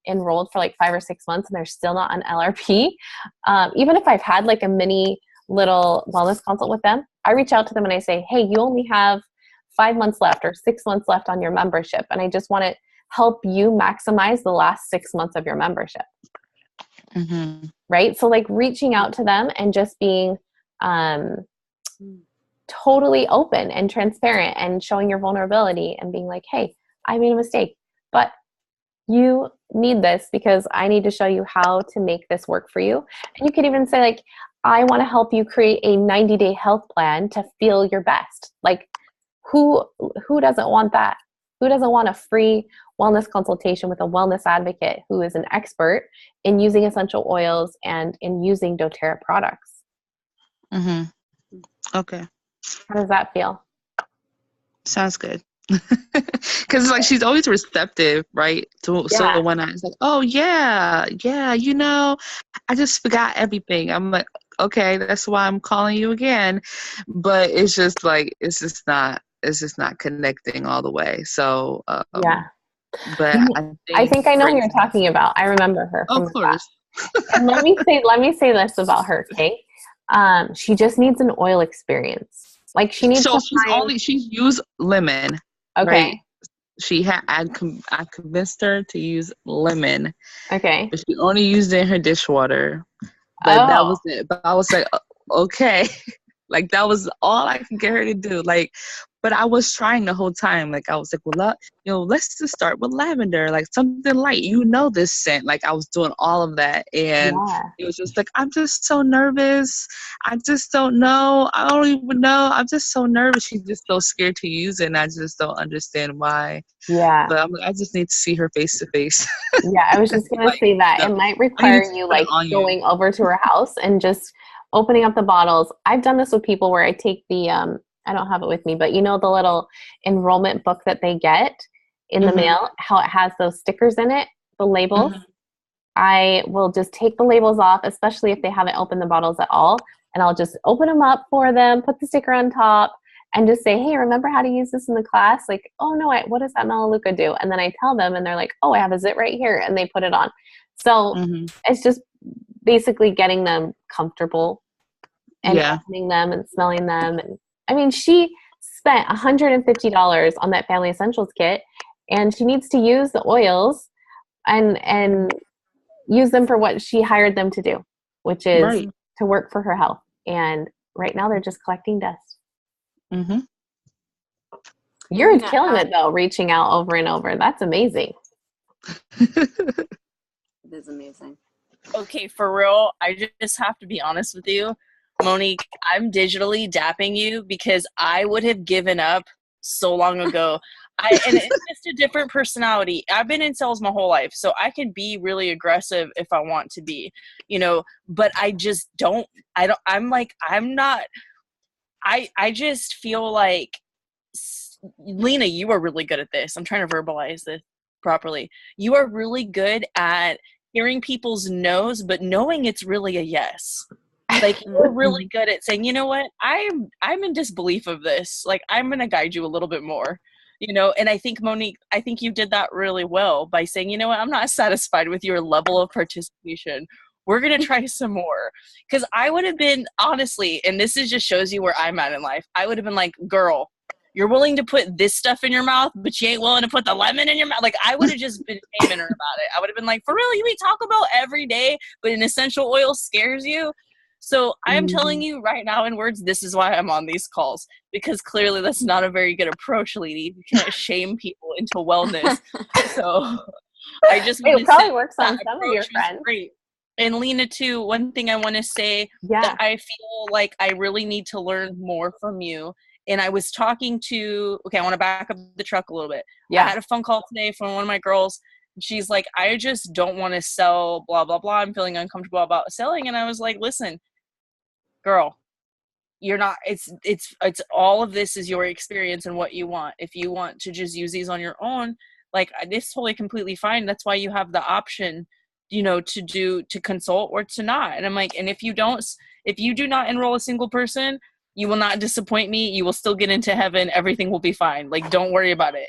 enrolled for like 5 or 6 months and they're still not on LRP, even if I've had like a mini little wellness consult with them, I reach out to them and I say, hey, you only have 5 months left or 6 months left on your membership. And I just want to help you maximize the last 6 months of your membership. Mm-hmm. Right? So like reaching out to them and just being totally open and transparent and showing your vulnerability and being like, hey, I made a mistake, but you need this because I need to show you how to make this work for you. And you could even say like, I want to help you create a 90-day health plan to feel your best. Like who doesn't want that? Who doesn't want a free wellness consultation with a wellness advocate who is an expert in using essential oils and in using doTERRA products? Mm-hmm. Okay. How does that feel? Sounds good. Because it's like she's always receptive, right? So when I was like, oh yeah, I just forgot everything. I'm like, okay, that's why I'm calling you again. But it's just like it's just not connecting all the way. So yeah. But I think I know who you're talking about. I remember her from the class. And let me say this about her, okay? She just needs an oil experience. Like she needs she's used lemon. Okay. Right? I convinced her to use lemon. Okay. But she only used it in her dishwater. But that was it. But I was like, okay. Like that was all I could get her to do. Like, but I was trying the whole time. Like I was like, well, let's just start with lavender, like something light. This scent. Like I was doing all of that, and it was just like, I'm just so nervous. I just don't know. I don't even know. I'm just so nervous. She's just so scared to use it, and I just don't understand why. Yeah. But I just need to see her face to face. Yeah, I was just gonna say that it might require you like going over to her house and just opening up the bottles. I've done this with people where I take the I don't have it with me, but the little enrollment book that they get in the mail, how it has those stickers in it, the labels. I will just take the labels off, especially if they haven't opened the bottles at all, and I'll just open them up for them, put the sticker on top, and just say, hey, remember how to use this in the class? Like, oh no, what does that Melaleuca do? And then I tell them and they're like, oh, I have a zit right here, and they put it on. So it's just basically getting them comfortable and opening them and smelling them. And I mean, she spent $150 on that Family Essentials kit, and she needs to use the oils and use them for what she hired them to do, which is to work for her health. And right now they're just collecting dust. You're killing it though, reaching out over and over. That's amazing. It is amazing. Okay, for real, I just have to be honest with you. Monique, I'm digitally dapping you because I would have given up so long ago. And it's just a different personality. I've been in sales my whole life, so I can be really aggressive if I want to be, but I just don't, I just feel like, Lena, you are really good at this. I'm trying to verbalize this properly. You are really good at hearing people's no's, but knowing it's really a yes. Like, you're really good at saying, you know what, I'm in disbelief of this. Like, I'm going to guide you a little bit more, and I think, Monique, you did that really well by saying, you know what, I'm not satisfied with your level of participation. We're going to try some more. Because I would have been, honestly, and this just shows you where I'm at in life, I would have been like, girl, you're willing to put this stuff in your mouth, but you ain't willing to put the lemon in your mouth. Like, I would have just been shaming her about it. I would have been like, for real, you eat Taco Bell every day, but an essential oil scares you? So I'm telling you right now in words, this is why I'm on these calls, because clearly that's not a very good approach, lady. You can't shame people into wellness. So I just want it probably works on some of your friends. Great. And Lena, too, one thing I want to say that I feel like I really need to learn more from you. And I was talking to, I want to back up the truck a little bit. I had a phone call today from one of my girls. She's like, I just don't want to sell, blah, blah, blah. I'm feeling uncomfortable about selling. And I was like, listen, girl, you're not, it's all of this is your experience and what you want. If you want to just use these on your own, like, it's totally completely fine. That's why you have the option, to consult or to not. And I'm like, and if you do not enroll a single person, you will not disappoint me. You will still get into heaven. Everything will be fine. Like, don't worry about it.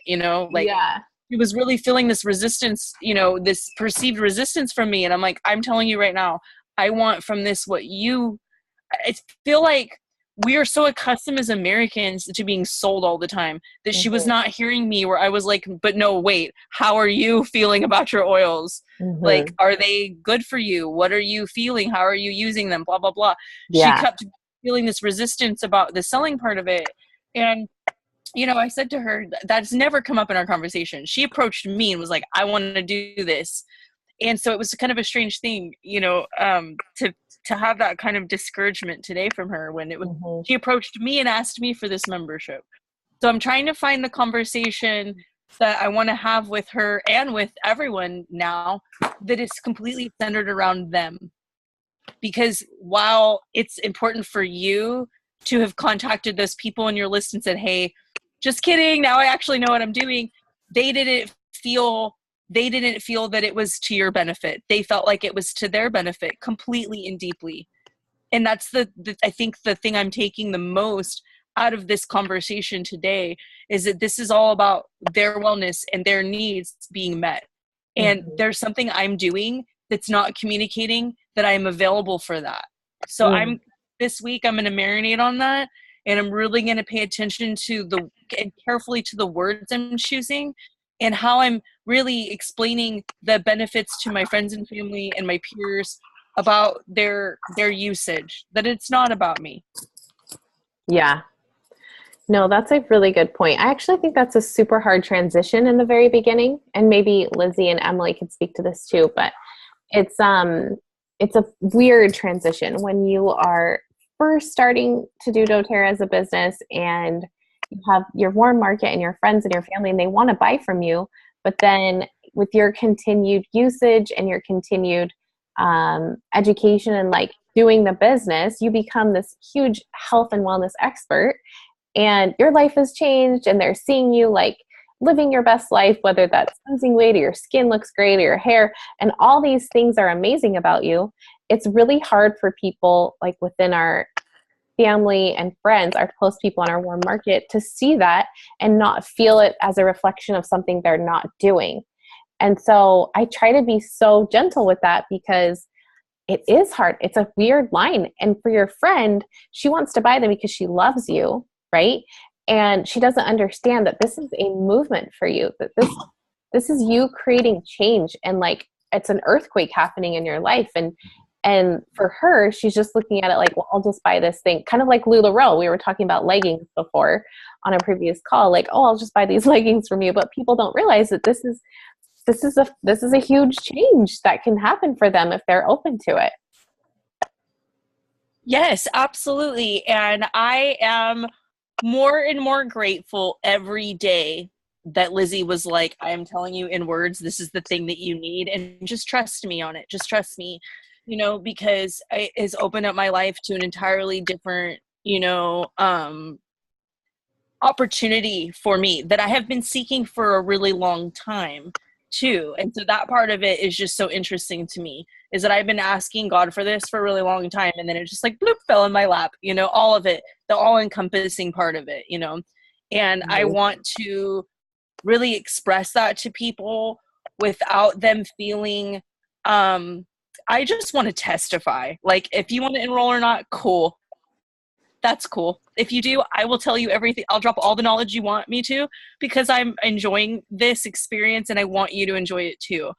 she was really feeling this resistance, you know, this perceived resistance from me. And I'm like, I'm telling you right now, I want from this I feel like we are so accustomed as Americans to being sold all the time that she was not hearing me, where I was like, but no, wait, how are you feeling about your oils? Like, are they good for you? What are you feeling? How are you using them? Blah, blah, blah. Yeah. She kept feeling this resistance about the selling part of it. And, you know, I said to her, that's never come up in our conversation. She approached me and was like, I want to do this. And so it was kind of a strange thing, you know, to have that kind of discouragement today from her when it was, she approached me and asked me for this membership. So I'm trying to find the conversation that I want to have with her and with everyone now that is completely centered around them. Because while it's important for you to have contacted those people on your list and said, hey, just kidding, now I actually know what I'm doing, they didn't feel that it was to your benefit. They felt like it was to their benefit completely and deeply. And that's I think the thing I'm taking the most out of this conversation today is that this is all about their wellness and their needs being met. And there's something I'm doing that's not communicating that I am available for that. So this week I'm going to marinate on that, and I'm really going to pay attention to and carefully to the words I'm choosing and how I'm really explaining the benefits to my friends and family and my peers about their usage, that it's not about me. Yeah. No, that's a really good point. I actually think that's a super hard transition in the very beginning, and maybe Lizzie and Emily could speak to this too, but it's a weird transition when you are first starting to do doTERRA as a business and you have your warm market and your friends and your family and they want to buy from you, but then with your continued usage and your continued education and like doing the business, you become this huge health and wellness expert, and your life has changed and they're seeing you like living your best life, whether that's losing weight or your skin looks great or your hair, and all these things are amazing about you. It's really hard for people like within our family and friends, our close people in our warm market, to see that and not feel it as a reflection of something they're not doing. And so I try to be so gentle with that because it is hard. It's a weird line. And for your friend, she wants to buy them because she loves you, right? And she doesn't understand that this is a movement for you, that this is you creating change, and like it's an earthquake happening in your life. And for her, she's just looking at it like, well, I'll just buy this thing. Kind of like LuLaRoe. We were talking about leggings before on a previous call. Like, oh, I'll just buy these leggings from you. But people don't realize that this is a huge change that can happen for them if they're open to it. Yes, absolutely. And I am more and more grateful every day that Lizzie was like, I am telling you in words, this is the thing that you need, and just trust me on it. Just trust me, you know, because it has opened up my life to an entirely different, you know, opportunity for me that I have been seeking for a really long time too. And so that part of it is just so interesting to me, is that I've been asking God for this for a really long time, and then it just like bloop fell in my lap, you know, all of it, the all-encompassing part of it, you know. And I want to really express that to people without them feeling I just want to testify. Like, if you want to enroll or not, cool. That's cool. If you do, I will tell you everything. I'll drop all the knowledge you want me to, because I'm enjoying this experience and I want you to enjoy it too.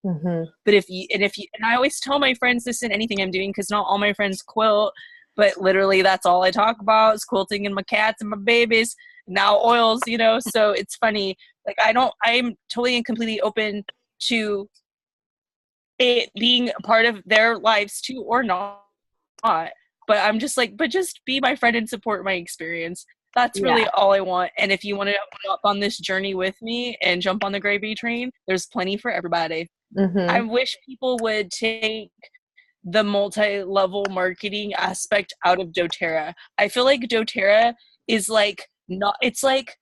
But and I always tell my friends this in anything I'm doing, because not all my friends quilt, but literally that's all I talk about is quilting and my cats and my babies, now oils, you know. So it's funny. Like, I'm totally and completely open to it being a part of their lives too, or not. But I'm just like, but just be my friend and support my experience. That's really all I want. And if you want to jump on this journey with me and jump on the gravy train, there's plenty for everybody. I wish people would take the multi-level marketing aspect out of doTERRA. I feel like doTERRA is like, not, it's like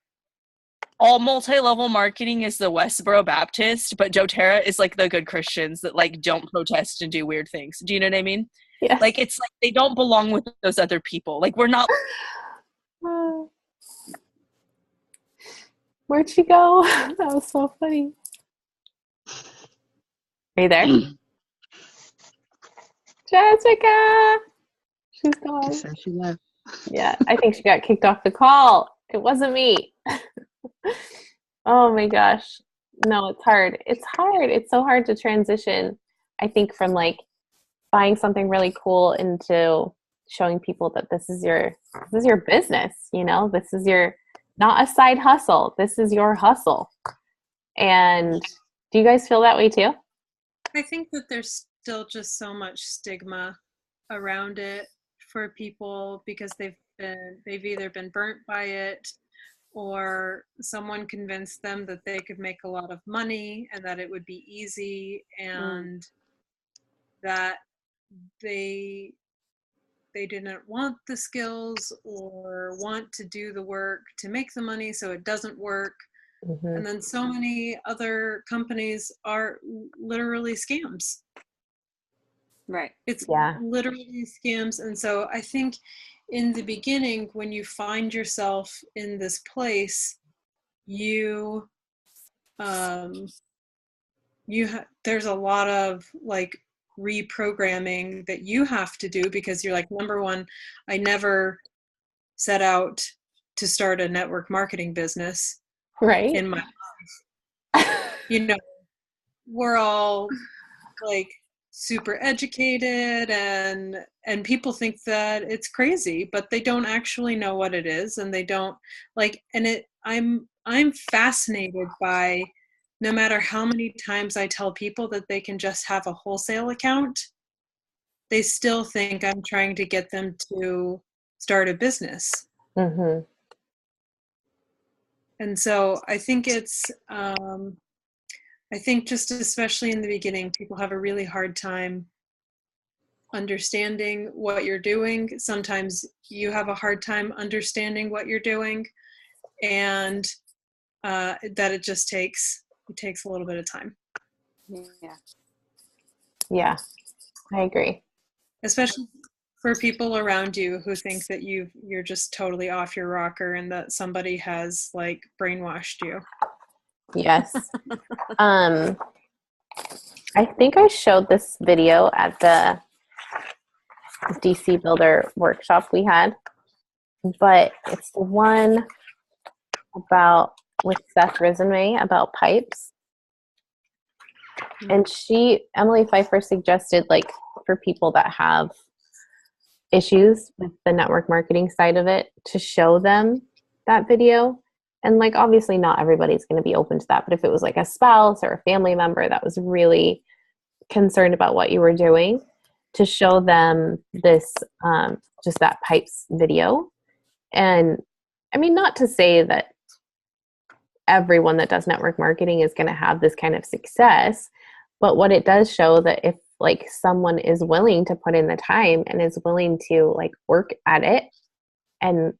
all multi-level marketing is the Westboro Baptist, but doTERRA is like the good Christians that like don't protest and do weird things. Do you know what I mean? Yeah. Like, it's like they don't belong with those other people. Like, we're not. Where'd she go? That was so funny. Are you there? Jessica! She's She gone. said she left. Yeah, I think she got kicked off the call. It wasn't me. Oh my gosh. No, it's hard. It's hard. It's so hard to transition, I think, from like buying something really cool into showing people that this is your business, you know? This is your not a side hustle. This is your hustle. And do you guys feel that way too? I think that there's still just so much stigma around it for people because they've either been burnt by it, or someone convinced them that they could make a lot of money and that it would be easy, and that they didn't want the skills or want to do the work to make the money, so it doesn't work. Mm-hmm. And then so many other companies are literally scams. Right. It's Yeah. literally scams. And so I think in the beginning, when you find yourself in this place, there's a lot of like reprogramming that you have to do, because you're like, number one, I never set out to start a network marketing business Right. in my life. You know, we're all like super educated, and people think that it's crazy, but they don't actually know what it is, and they don't like, and I'm fascinated by, no matter how many times I tell people that they can just have a wholesale account, they still think I'm trying to get them to start a business. Mm-hmm. And so I think I think just especially in the beginning, people have a really hard time understanding what you're doing. Sometimes you have a hard time understanding what you're doing, and that it takes a little bit of time. Yeah. Yeah, I agree. Especially for people around you who think that you're just totally off your rocker and that somebody has like brainwashed you. Yes. I think I showed this video at the DC Builder workshop we had, but it's the one about with Seth Resume about pipes. And Emily Pfeiffer suggested, like, for people that have issues with the network marketing side of it, to show them that video. And like, obviously not everybody's going to be open to that, but if it was like a spouse or a family member that was really concerned about what you were doing, to show them this, just that pipes video. And I mean, not to say that everyone that does network marketing is going to have this kind of success, but what it does show that if like someone is willing to put in the time and is willing to like work at it and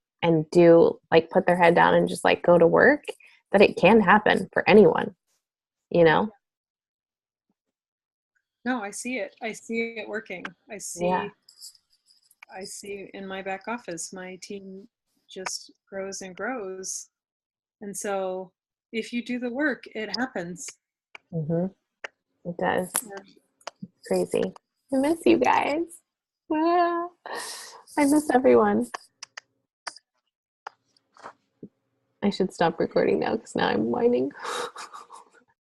do like put their head down and just like go to work, that it can happen for anyone, you know? No, I see it. I see it working. I see in my back office, my team just grows and grows. And so if you do the work, it happens. Mm-hmm. It does. Yeah. It's crazy. I miss you guys. Ah, I miss everyone. I should stop recording now because now I'm whining.